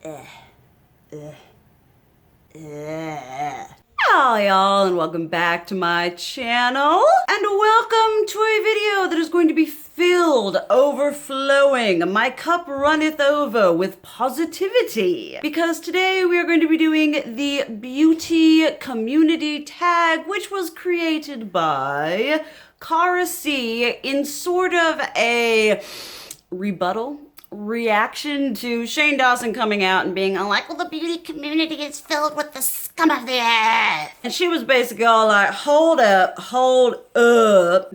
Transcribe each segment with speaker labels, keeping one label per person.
Speaker 1: Hi y'all, and welcome back to my channel, and welcome to a video that is going to be filled, overflowing, my cup runneth over with positivity, because today we are going to be doing the beauty community tag, which was created by Cara C in sort of a rebuttal reaction to Shane Dawson coming out and being all like, well, the beauty community is filled with the scum of the earth. And she was basically all like, hold up.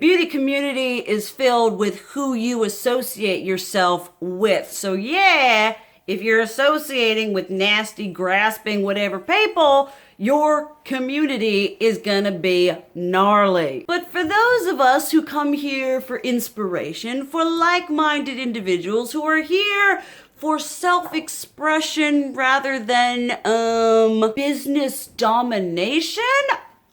Speaker 1: Beauty community is filled with who you associate yourself with. So yeah, if you're associating with nasty, grasping, whatever people, your community is gonna be gnarly. But for those of us who come here for inspiration, for like-minded individuals who are here for self-expression rather than business domination,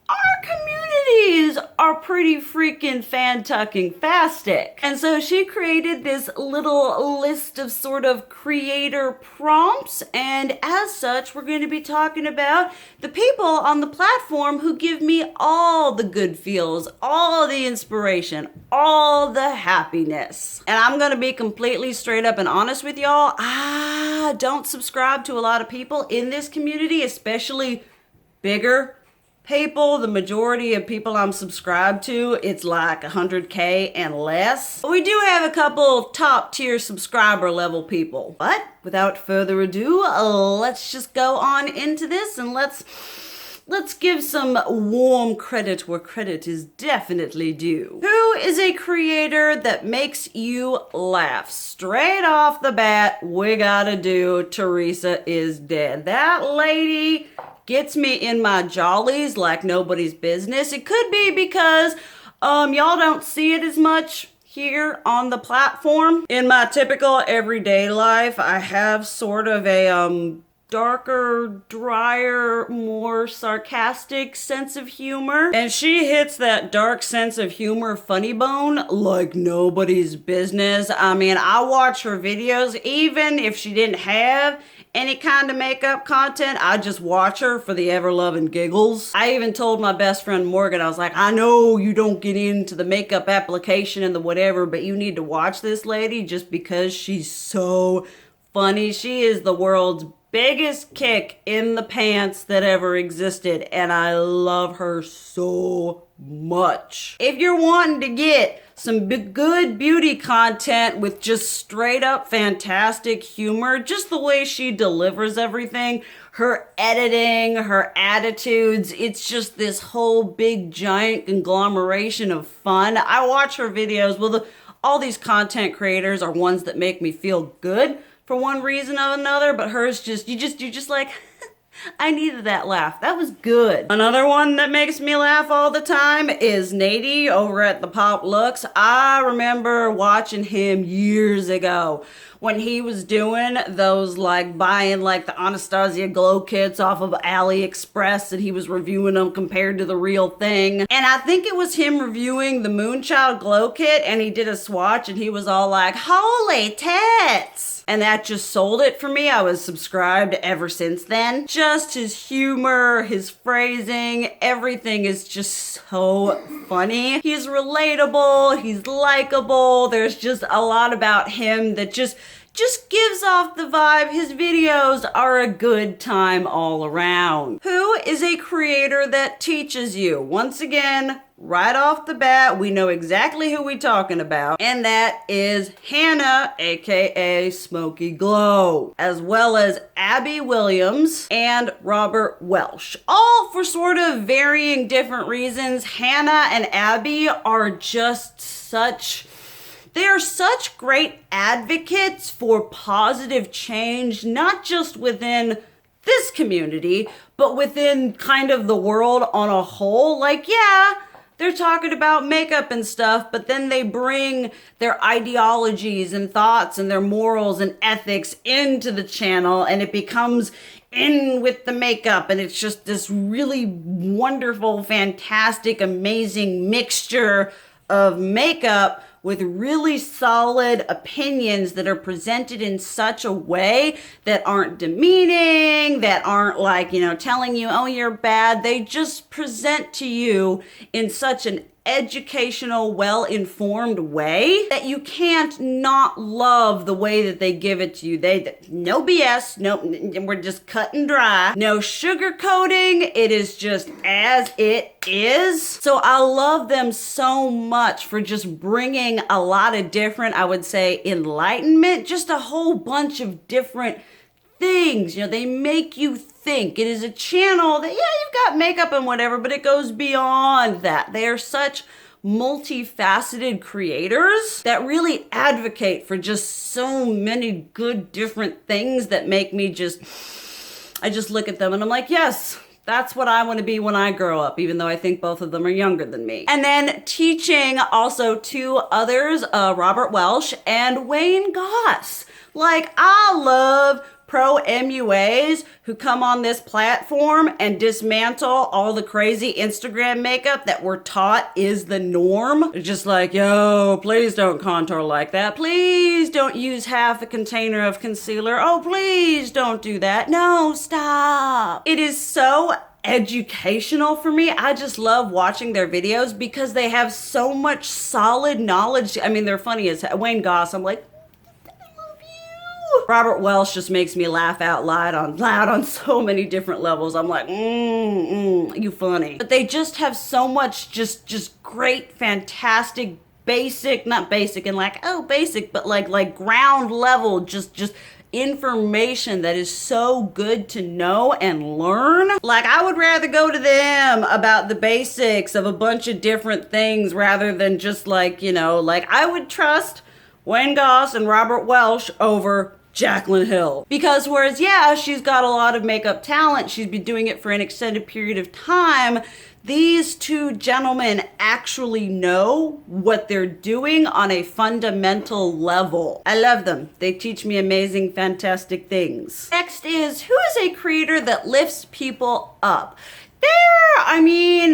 Speaker 1: our communities are pretty freaking fan-tucking-fastic. And so she created this little list of sort of creator prompts, and as such, we're going to be talking about the people on the platform who give me all the good feels, all the inspiration, all the happiness. And I'm going to be completely straight up and honest with y'all. I don't subscribe to a lot of people in this community, especially bigger people. The majority of people I'm subscribed to, it's like 100K and less. We do have a couple top tier subscriber level people. But without further ado, let's just go on into this and let's give some warm credit where credit is definitely due. Who is a creator that makes you laugh? Straight off the bat, we gotta do Theresa Is Dead. That lady gets me in my jollies like nobody's business. It could be because y'all don't see it as much here on the platform. In my typical everyday life, I have sort of a darker, drier, more sarcastic sense of humor. And she hits that dark sense of humor funny bone like nobody's business. I mean, I watch her videos even if she didn't have any kind of makeup content. I just watch her for the ever-loving giggles. I even told my best friend Morgan, I was like, I know you don't get into the makeup application and the whatever, but you need to watch this lady just because she's so funny. She is the world's biggest kick in the pants that ever existed, and I love her so much. If you're wanting to get some good beauty content with just straight up fantastic humor, just the way she delivers everything, her editing, her attitudes, it's just this whole big giant conglomeration of fun. I watch her videos. Well, all these content creators are ones that make me feel good for one reason or another, but hers you're just like, I needed that laugh. That was good. Another one that makes me laugh all the time is Nady over at the Pop Luxe. I remember watching him years ago when he was doing those, like, buying like the Anastasia glow kits off of AliExpress, and he was reviewing them compared to the real thing. And I think it was him reviewing the Moonchild glow kit, and he did a swatch and he was all like, holy tits! And that just sold it for me. I was subscribed ever since then. Just his humor, his phrasing, everything is just so funny. He's relatable, he's likable. There's just a lot about him that just gives off the vibe. His videos are a good time all around. Who is a creator that teaches you? Once again, right off the bat, we know exactly who we're talking about, and that is Hannah, aka Smokey Glow, as well as Abby Williams and Robert Welsh, all for sort of varying different reasons. Hannah and Abby are just such great advocates for positive change, not just within this community, but within kind of the world on a whole. Like, yeah, they're talking about makeup and stuff, but then they bring their ideologies and thoughts and their morals and ethics into the channel, and it becomes in with the makeup, and it's just this really wonderful, fantastic, amazing mixture of makeup with really solid opinions that are presented in such a way that aren't demeaning, that aren't like, telling you, oh, you're bad. They just present to you in such an educational, well-informed way that you can't not love the way that they give it to you. No BS, no, we're just cut and dry, no sugarcoating. It is just as it is. So I love them so much for just bringing a lot of different, I would say, enlightenment, just a whole bunch of different things. They make you think. It is a channel that, yeah, you've got makeup and whatever, but it goes beyond that. They are such multifaceted creators that really advocate for just so many good different things that make me I just look at them and I'm like, yes, that's what I want to be when I grow up, even though I think both of them are younger than me. And then teaching also two others, Robert Welsh and Wayne Goss. Like, I love pro MUAs who come on this platform and dismantle all the crazy Instagram makeup that we're taught is the norm. It's just like, yo, please don't contour like that. Please don't use half a container of concealer. Oh, please don't do that. No, stop. It is so educational for me. I just love watching their videos because they have so much solid knowledge. I mean, they're funny as Wayne Goss. I'm like, Robert Welsh just makes me laugh out loud on so many different levels. I'm like, you funny. But they just have so much just great, fantastic, basic, not basic and like, oh, basic, but like ground level, just information that is so good to know and learn. Like, I would rather go to them about the basics of a bunch of different things rather than just like, I would trust Wayne Goss and Robert Welsh over Jaclyn Hill. Because whereas, yeah, she's got a lot of makeup talent, she's been doing it for an extended period of time, these two gentlemen actually know what they're doing on a fundamental level. I love them. They teach me amazing, fantastic things. Next is, who is a creator that lifts people up?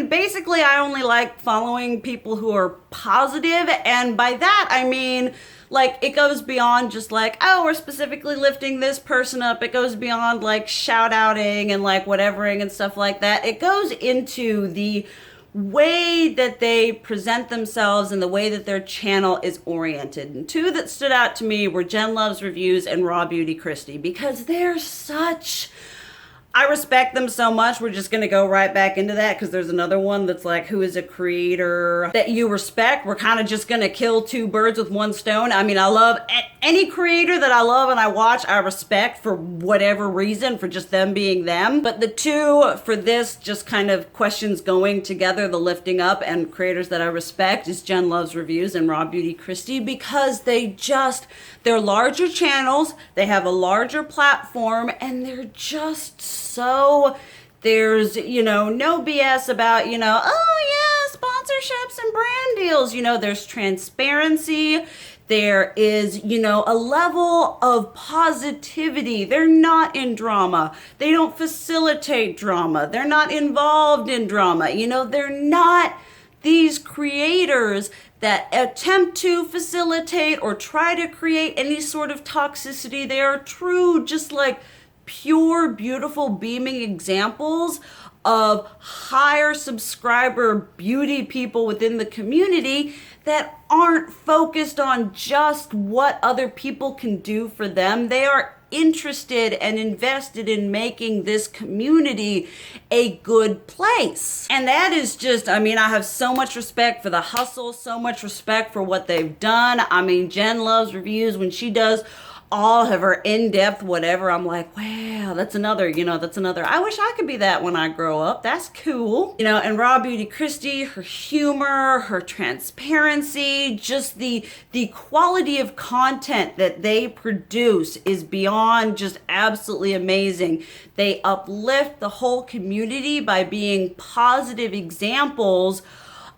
Speaker 1: Basically, I only like following people who are positive, and by that, I mean, like, it goes beyond just like, oh, we're specifically lifting this person up. It goes beyond like shout outing and like whatevering and stuff like that. It goes into the way that they present themselves and the way that their channel is oriented. And two that stood out to me were JenLuvsReviews and RawBeautyKristi, because they're such... I respect them so much. We're just going to go right back into that because there's another one that's like, who is a creator that you respect? We're kind of just going to kill two birds with one stone. I mean, I love any creator that I love and I watch, I respect for whatever reason, for just them being them. But the two for this just kind of questions going together, the lifting up and creators that I respect, is JenLuvsReviews and RawBeautyKristi, because they're larger channels, they have a larger platform, and they're just so, there's, no BS about, oh yeah, sponsorships and brand deals. There's transparency. There is, a level of positivity. They're not in drama. They don't facilitate drama. They're not involved in drama. They're not these creators that attempt to facilitate or try to create any sort of toxicity. They are true, just like pure, beautiful, beaming examples of higher subscriber beauty people within the community that aren't focused on just what other people can do for them. They are interested and invested in making this community a good place. And that is just, I have so much respect for the hustle, so much respect for what they've done. JenLuvsReviews, when she does all of her in-depth whatever, I'm like, wow, that's another. I wish I could be that when I grow up. That's cool. And RawBeautyKristi, her humor, her transparency, just the quality of content that they produce is beyond just absolutely amazing. They uplift the whole community by being positive examples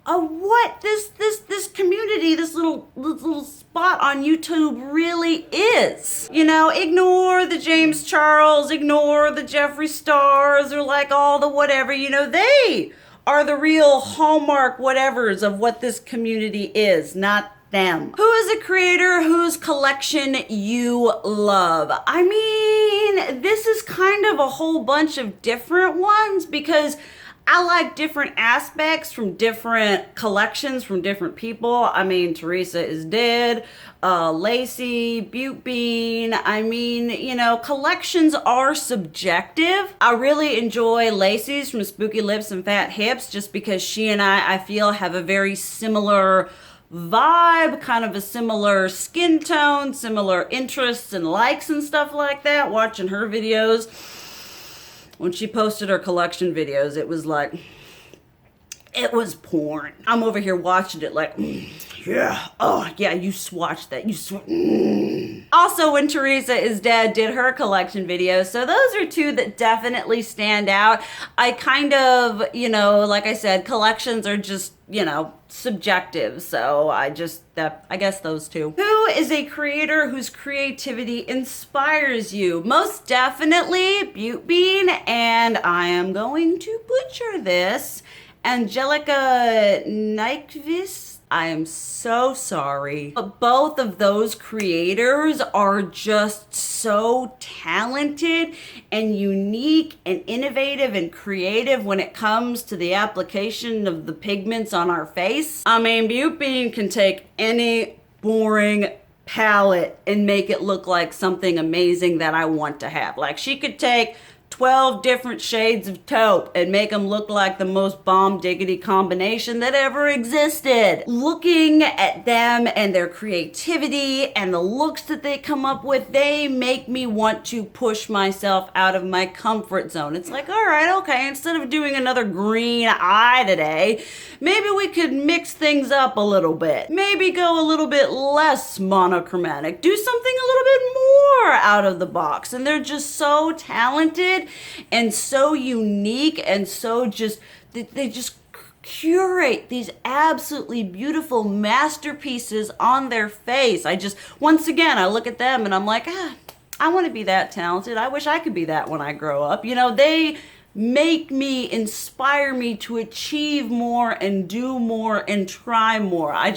Speaker 1: of what this community, this little spot on YouTube really is. Ignore the James Charles, ignore the Jeffree Stars, or like all the whatever. They are the real hallmark whatevers of what this community is, not them. Who is a creator whose collection you love? I mean, this is kind of a whole bunch of different ones because I like different aspects from different collections from different people. I mean, Theresa Is Dead, Lacey, Butte Bean. I mean, you know, collections are subjective. I really enjoy Lacey's from Spooky Lips and Fat Hips just because she and I feel have a very similar vibe, kind of a similar skin tone, similar interests and likes and stuff like that. Watching her videos, when she posted her collection videos, it was like, it was porn. I'm over here watching it like, yeah, oh yeah, you swatched that, Also, when Theresa Is Dead did her collection videos, so those are two that definitely stand out. I kind of, you know, like I said, collections are just, you know, subjective, so I guess those two. Who is a creator whose creativity inspires you? Most definitely Butte Bean, and I am going to butcher this, Angelica Nyquist. I am so sorry. But both of those creators are just so talented and unique and innovative and creative when it comes to the application of the pigments on our face. I mean, Butte Bean can take any boring palette and make it look like something amazing that I want to have. Like, she could take 12 different shades of taupe and make them look like the most bomb diggity combination that ever existed. Looking at them and their creativity and the looks that they come up with, they make me want to push myself out of my comfort zone. It's like, all right, okay, instead of doing another green eye today, maybe we could mix things up a little bit. Maybe go a little bit less monochromatic. Do something a little bit more out of the box. And they're just so talented and so unique and so just, they just curate these absolutely beautiful masterpieces on their face. Once again, I look at them and I'm like, I want to be that talented. I wish I could be that when I grow up. You know, they inspire me to achieve more and do more and try more. I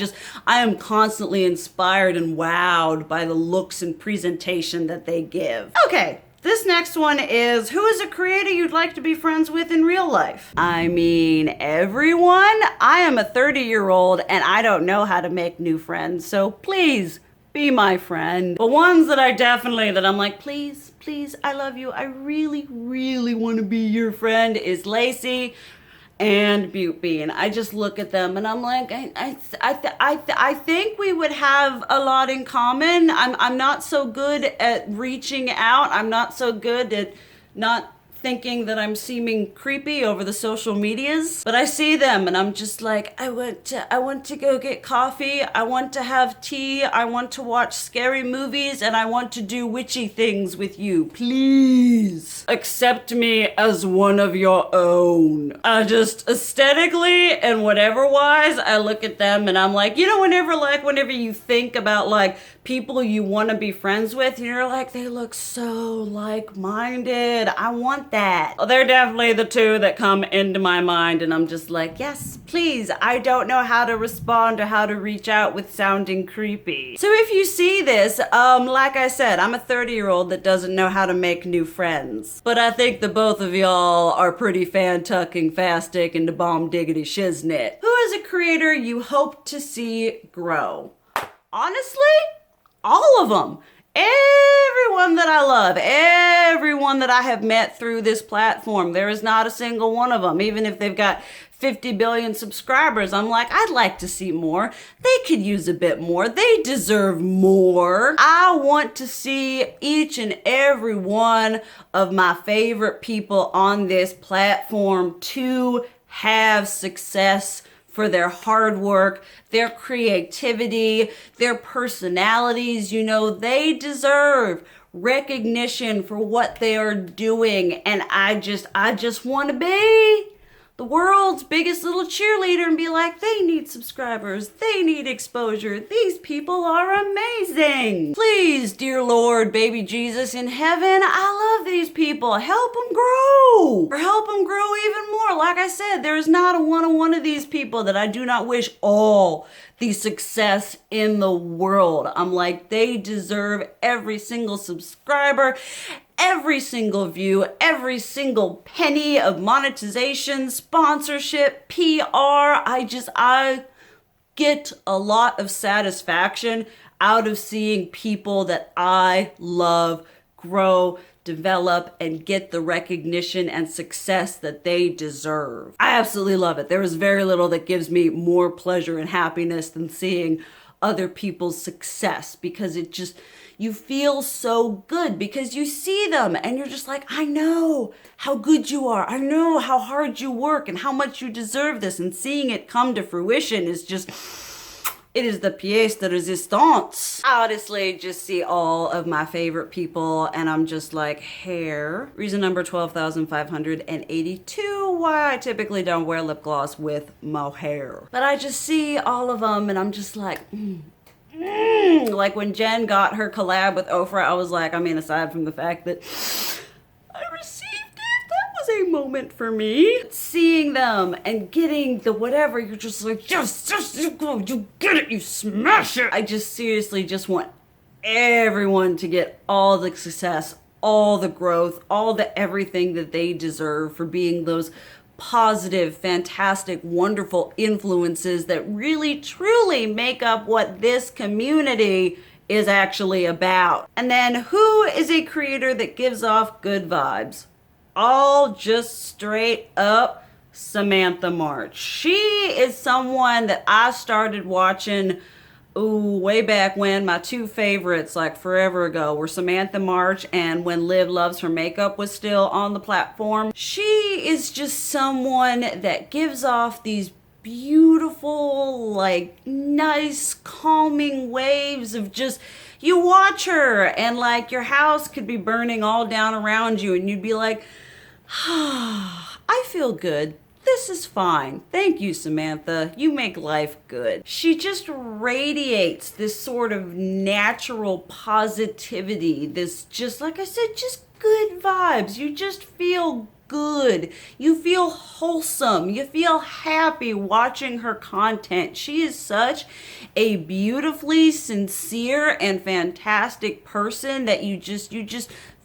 Speaker 1: am constantly inspired and wowed by the looks and presentation that they give. Okay. This next one is, who is a creator you'd like to be friends with in real life? I mean, everyone. I am a 30-year-old and I don't know how to make new friends, so please be my friend. The ones that I'm like, please, I love you. I really, really want to be your friend is Lacey and Butte Bean. I just look at them and I'm like, I think we would have a lot in common. I'm not so good at reaching out. I'm not so good at not thinking that I'm seeming creepy over the social medias, but I see them and I'm just like, I want to go get coffee. I want to have tea. I want to watch scary movies and I want to do witchy things with you. Please accept me as one of your own. I just aesthetically and whatever wise, I look at them and I'm like, you know, whenever you think about like people you want to be friends with, you're like, they look so like-minded. I want that. They're definitely the two that come into my mind and I'm just like, yes, please. I don't know how to respond or how to reach out with sounding creepy. So if you see this, like I said, I'm a 30-year-old that doesn't know how to make new friends. But I think the both of y'all are pretty fan-tucking, fast-dick, and the bomb diggity shiznit. Who is a creator you hope to see grow? Honestly, all of them. Everyone that I love, everyone that I have met through this platform, there is not a single one of them. Even if they've got 50 billion subscribers, I'm like, I'd like to see more. They could use a bit more. They deserve more. I want to see each and every one of my favorite people on this platform to have success for their hard work, their creativity, their personalities. You know, they deserve recognition for what they are doing. And I just want to be the world's biggest little cheerleader and be like, they need subscribers, they need exposure, these people are amazing. Please, dear Lord, baby Jesus in heaven, I love these people. Help them grow, or help them grow even more. Like I said, there is not a one of these people that I do not wish all the success in the world. I'm like, they deserve every single subscriber, every single view, every single penny of monetization, sponsorship, PR. I get a lot of satisfaction out of seeing people that I love grow, develop, and get the recognition and success that they deserve. I absolutely love it. There is very little that gives me more pleasure and happiness than seeing other people's success, because it just, you feel so good because you see them and you're just like, I know how good you are. I know how hard you work and how much you deserve this. And seeing it come to fruition is just, it is the pièce de résistance. I honestly just see all of my favorite people and I'm just like, hair. Reason number 12,582 why I typically don't wear lip gloss with my hair. But I just see all of them and I'm just like, like when Jen got her collab with Ofra, I was like, I mean, aside from the fact that I received it, that was a moment for me. Seeing them and getting the whatever, you're just like, yes, you go, you get it, you smash it. I just seriously just want everyone to get all the success, all the growth, all the everything that they deserve for being those positive, fantastic, wonderful influences that really truly make up what this community is actually about. And then who is a creator that gives off good vibes? All just straight up Samantha March. She is someone that I started watching way back when. My two favorites, like forever ago, were Samantha March and when Liv Loves Her Makeup was still on the platform. She is just someone that gives off these beautiful, like nice, calming waves of just, you watch her and like your house could be burning all down around you and you'd be like, I feel good. This is fine. Thank you, Samantha. You make life good. She just radiates this sort of natural positivity, this just, like I said, just good vibes. You just feel good. You feel wholesome. You feel happy watching her content. She is such a beautifully sincere and fantastic person that you just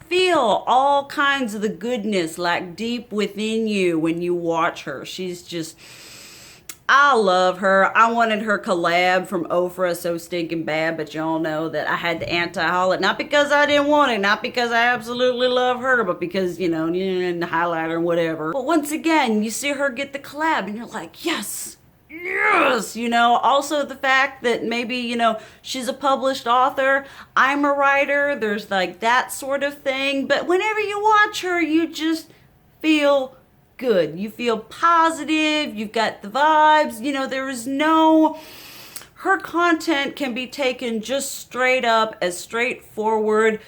Speaker 1: feel all kinds of the goodness like deep within you when you watch her. She's just, I love her. I wanted her collab from Ofra so stinking bad, but y'all know that I had to anti-haul it. Not because I didn't want it, not because I absolutely love her, but because, you know, the highlighter and whatever. But once again, you see her get the collab and you're like, yes, yes, you know. Also the fact that maybe, you know, she's a published author, I'm a writer, there's like that sort of thing. But whenever you watch her, you just feel good. You feel positive, you've got the vibes, you know, there is no, her content can be taken just straight up as straightforward,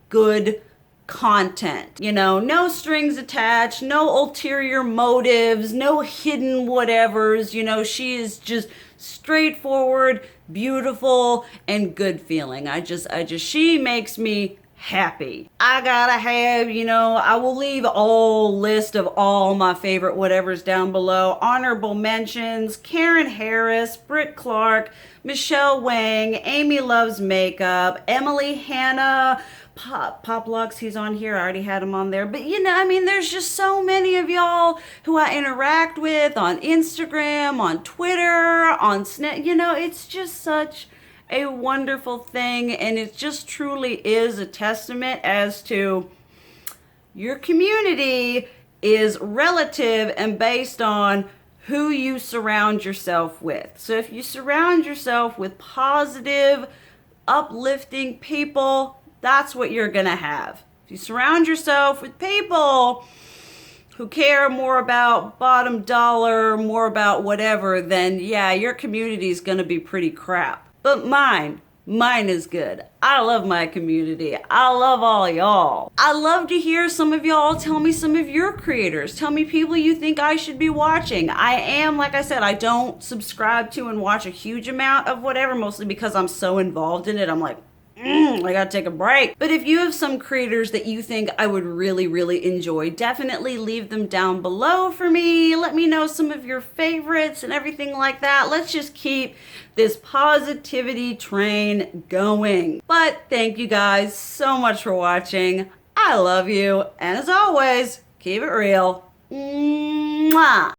Speaker 1: good content. You know, no strings attached, no ulterior motives, no hidden whatevers. You know, she is just straightforward, beautiful, and good feeling. She makes me happy. I gotta have, you know, I will leave all list of all my favorite whatevers down below. Honorable mentions: Karen Harris, Britt Clark, Michelle Wang, Amy Loves Makeup, Emily Hanna, Pop Luxe, he's on here. I already had him on there. But, you know, I mean, there's just so many of y'all who I interact with on Instagram, on Twitter, on Snap. You know, it's just such a wonderful thing. And it just truly is a testament as to your community is relative and based on who you surround yourself with. So if you surround yourself with positive, uplifting people, that's what you're gonna have. If you surround yourself with people who care more about bottom dollar, more about whatever, then yeah, your community is gonna be pretty crap. But mine Mine is good. I love my community. I love all y'all. I love to hear some of y'all tell me some of your creators. Tell me people you think I should be watching. I am, like I said, I don't subscribe to and watch a huge amount of whatever, mostly because I'm so involved in it. I'm like, I gotta take a break. But if you have some creators that you think I would really enjoy, definitely leave them down below for me. Let me know some of your favorites and everything like that. Let's just keep this positivity train going. But thank you guys so much for watching. I love you. And as always, keep it real. Mwah.